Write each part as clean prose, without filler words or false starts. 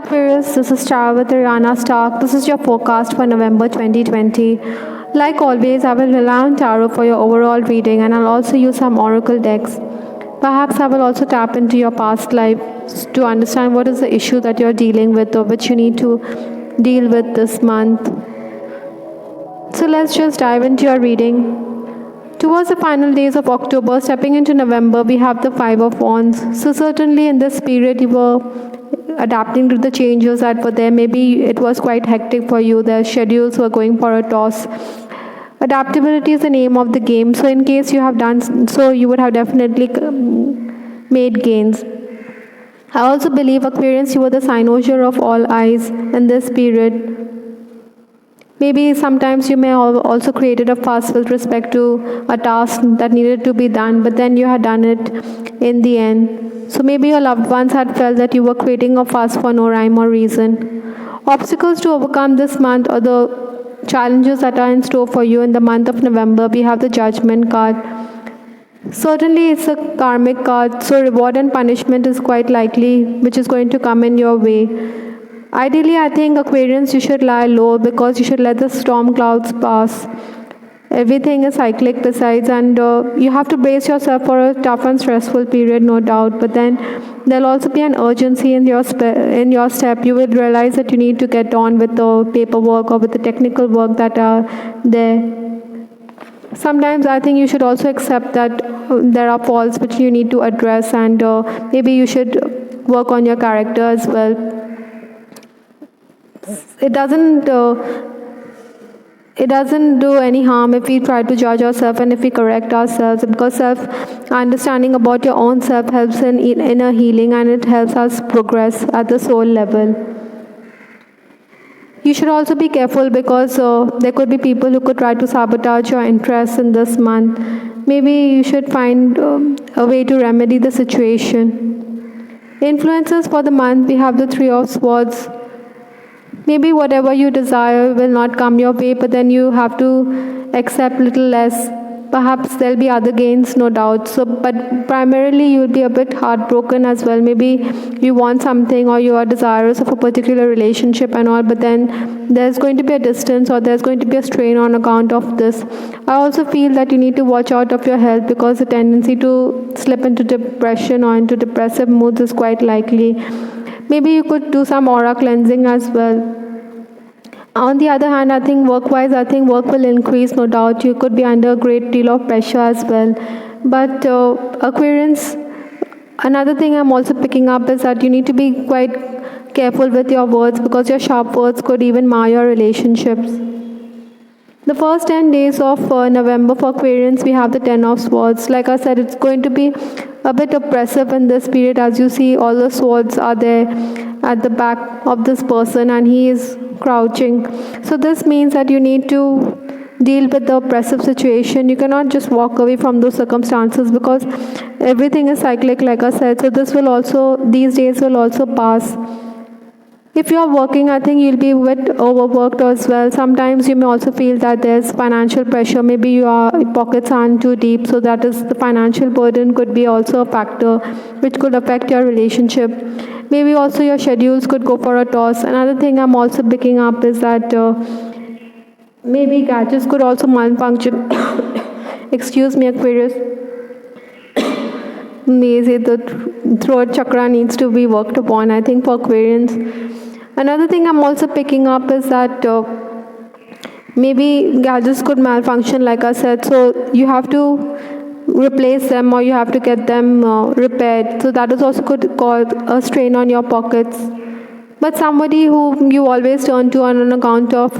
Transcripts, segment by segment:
Aquarius, this is Tara with Ariana Stark. This is your forecast for November 2020. Like always, I will rely on tarot for your overall reading and I'll also use some oracle decks. Perhaps I will also tap into your past life to understand what is the issue that you're dealing with or which you need to deal with this month. So let's just dive into your reading. Towards the final days of October, stepping into November, we have the Five of Wands. So certainly in this period, you were adapting to the changes that were there. Maybe it was quite hectic for you. The schedules were going for a toss. Adaptability is the name of the game. So in case you have done so, you would have definitely made gains. I also believe, Aquarius, you were the cynosure of all eyes in this period. Maybe sometimes you may have also created a fuss with respect to a task that needed to be done, but then you had done it in the end. So maybe your loved ones had felt that you were creating a fuss for no rhyme or reason. Obstacles to overcome this month or the challenges that are in store for you in the month of November, we have the Judgment card. Certainly it's a karmic card, so reward and punishment is quite likely, which is going to come in your way. Ideally, I think, Aquarians, you should lie low because you should let the storm clouds pass. Everything is cyclic besides, and you have to brace yourself for a tough and stressful period, no doubt. But then there'll also be an urgency in your step. You will realize that you need to get on with the paperwork or with the technical work that are there. Sometimes I think you should also accept that there are faults which you need to address, and maybe you should work on your character as well. It doesn't do any harm if we try to judge ourselves and if we correct ourselves, because self-understanding about your own self helps in inner healing and it helps us progress at the soul level. You should also be careful because there could be people who could try to sabotage your interests in this month. Maybe you should find a way to remedy the situation. Influences for the month, we have the Three of Swords. Maybe whatever you desire will not come your way, but then you have to accept little less. Perhaps there'll be other gains, no doubt. So, but primarily you'll be a bit heartbroken as well. Maybe you want something or you are desirous of a particular relationship and all, but then there's going to be a distance or there's going to be a strain on account of this. I also feel that you need to watch out of your health because the tendency to slip into depression or into depressive moods is quite likely. Maybe you could do some aura cleansing as well. On the other hand, I think work-wise, work will increase, no doubt. You could be under a great deal of pressure as well. But Aquarians, another thing I'm also picking up is that you need to be quite careful with your words because your sharp words could even mar your relationships. The first 10 days of November for Aquarians, we have the Ten of Swords. Like I said, it's going to be a bit oppressive in this period. As you see, all the swords are there at the back of this person and he is crouching. So this means that you need to deal with the oppressive situation. You cannot just walk away from those circumstances because everything is cyclic, like I said. So these days will also pass. If you are working, I think you'll be a bit overworked as well. Sometimes you may also feel that there's financial pressure. Maybe your pockets aren't too deep, so that is the financial burden could be also a factor which could affect your relationship. Maybe also your schedules could go for a toss. Another thing I'm also picking up is that maybe gadgets could also malfunction. Excuse me, Aquarius. Maybe the throat chakra needs to be worked upon, I think, for Aquarians. Another thing I'm also picking up is that maybe gadgets could malfunction, like I said, so you have to replace them or you have to get them repaired. So that is also could cause a strain on your pockets. But somebody who you always turn to on account of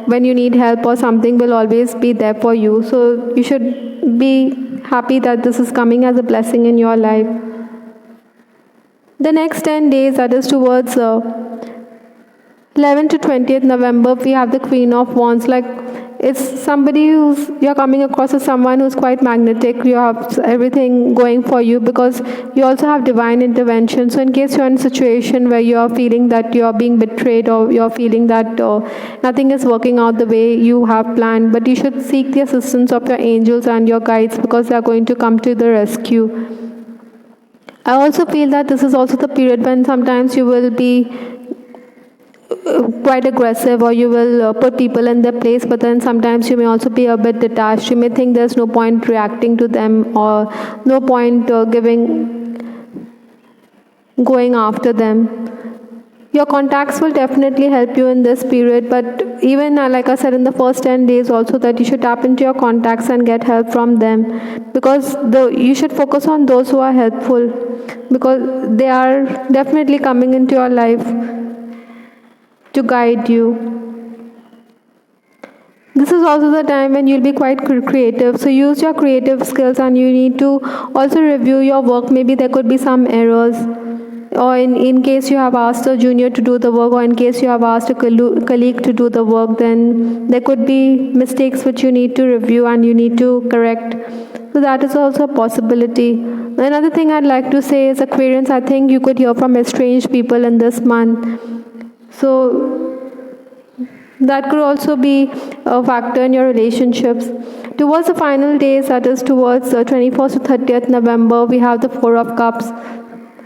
when you need help or something will always be there for you. So you should be happy that this is coming as a blessing in your life. The next 10 days, that is towards 11th to 20th November, we have the Queen of Wands. Like, it's somebody you're coming across as someone who's quite magnetic. You have everything going for you because you also have divine intervention. So in case you're in a situation where you're feeling that you're being betrayed or you're feeling that nothing is working out the way you have planned, but you should seek the assistance of your angels and your guides because they're going to come to the rescue. I also feel that this is also the period when sometimes you will be quite aggressive, or you will put people in their place, but then sometimes you may also be a bit detached. You may think there's no point reacting to them, or no point going after them. Your contacts will definitely help you in this period, but even like I said in the first 10 days also, that you should tap into your contacts and get help from them, because you should focus on those who are helpful, because they are definitely coming into your life to guide you. This is also the time when you'll be quite creative, so use your creative skills, and you need to also review your work. Maybe there could be some errors, or in case you have asked a junior to do the work, or in case you have asked a colleague to do the work, then there could be mistakes which you need to review and you need to correct. So that is also a possibility. Another thing I'd like to say is, Aquarians, I think you could hear from estranged people in this month. So that could also be a factor in your relationships. Towards the final days, that is towards 21st to 30th November, we have the Four of Cups.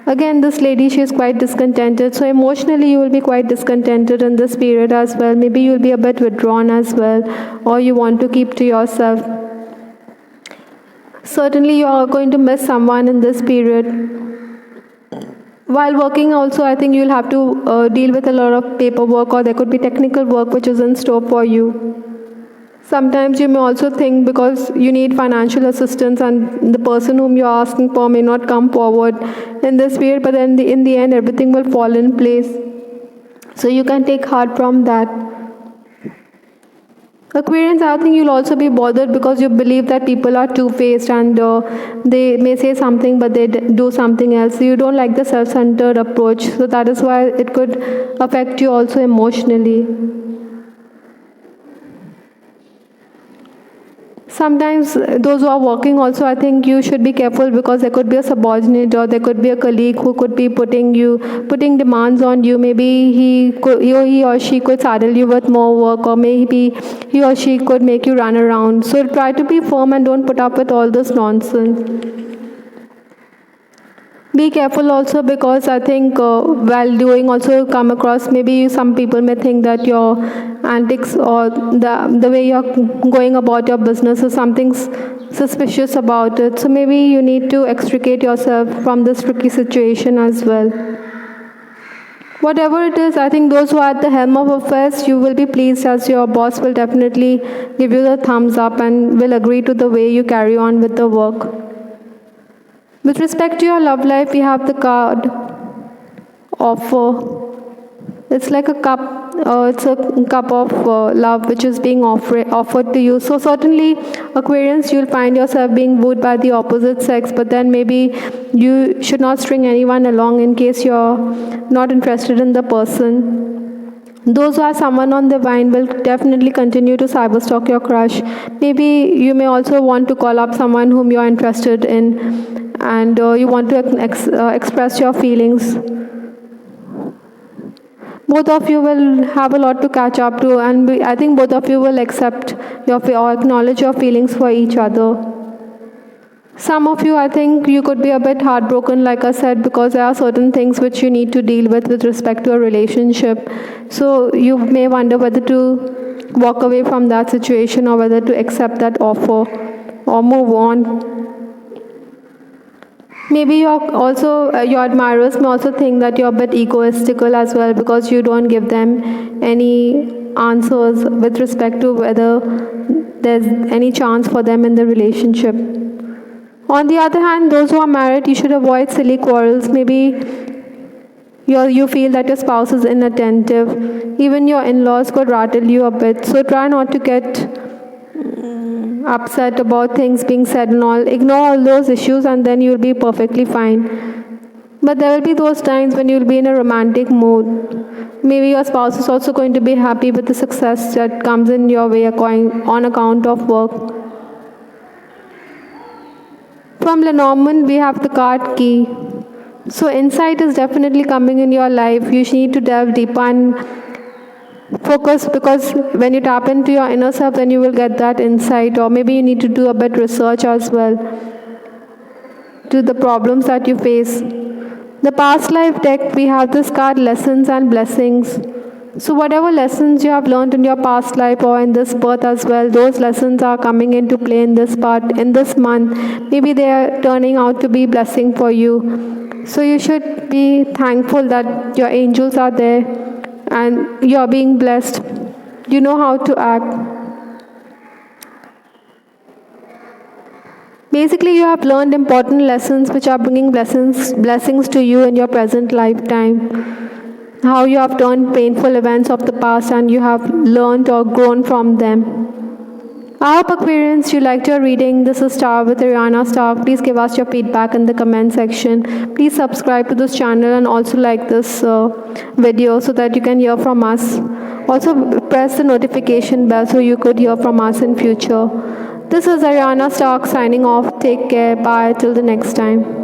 Again, this lady, she is quite discontented. So emotionally, you will be quite discontented in this period as well. Maybe you will be a bit withdrawn as well, or you want to keep to yourself. Certainly, you are going to miss someone in this period. While working also, I think you'll have to deal with a lot of paperwork, or there could be technical work which is in store for you. Sometimes you may also think, because you need financial assistance and the person whom you're asking for may not come forward in this period, but then in the end everything will fall in place. So you can take heart from that. Aquarians, I think you'll also be bothered because you believe that people are two-faced, and they may say something but they do something else. So you don't like the self-centered approach. So that is why it could affect you also emotionally. Sometimes those who are working also, I think you should be careful, because there could be a subordinate, or there could be a colleague who could be putting demands on you. Maybe he or she could saddle you with more work, or maybe he or she could make you run around. So try to be firm and don't put up with all this nonsense. Be careful also, because I think while doing also come across, maybe some people may think that your antics or the way you're going about your business is something suspicious about it. So maybe you need to extricate yourself from this tricky situation as well. Whatever it is, I think those who are at the helm of affairs, you will be pleased, as your boss will definitely give you the thumbs up and will agree to the way you carry on with the work. With respect to your love life, we have the card Offer. It's like a cup, it's a cup of love which is being offered to you. So certainly, Aquarians, you'll find yourself being wooed by the opposite sex, but then maybe you should not string anyone along in case you're not interested in the person. Those who have someone on the vine will definitely continue to cyberstalk your crush. Maybe you may also want to call up someone whom you're interested in, and you want to express your feelings. Both of you will have a lot to catch up to, and I think both of you will accept or acknowledge your feelings for each other. Some of you, I think you could be a bit heartbroken, like I said, because there are certain things which you need to deal with respect to a relationship. So you may wonder whether to walk away from that situation, or whether to accept that offer or move on. Maybe your admirers may also think that you're a bit egoistical as well, because you don't give them any answers with respect to whether there's any chance for them in the relationship. On the other hand, those who are married, you should avoid silly quarrels. Maybe you feel that your spouse is inattentive. Even your in-laws could rattle you a bit. So try not to get upset about things being said and all. Ignore all those issues, and then you'll be perfectly fine. But there will be those times when you'll be in a romantic mood. Maybe your spouse is also going to be happy with the success that comes in your way on account of work. From Lenormand, we have the card Key. So insight is definitely coming in your life. You need to delve deeper and focus, because when you tap into your inner self, then you will get that insight. Or maybe you need to do a bit research as well to the problems that you face. The past life deck, we have this card Lessons and Blessings. So whatever lessons you have learned in your past life or in this birth as well, those lessons are coming into play in this part, in this month. Maybe they are turning out to be blessing for you. So you should be thankful that your angels are there and you are being blessed. You know how to act. Basically, you have learned important lessons which are bringing blessings to you in your present lifetime. How you have turned painful events of the past and you have learned or grown from them. I hope, Aquarians, you liked your reading. This is Star with Ariana Stark. Please give us your feedback in the comment section. Please subscribe to this channel and also like this video so that you can hear from us. Also, press the notification bell so you could hear from us in future. This is Ariana Stark signing off. Take care. Bye. Till the next time.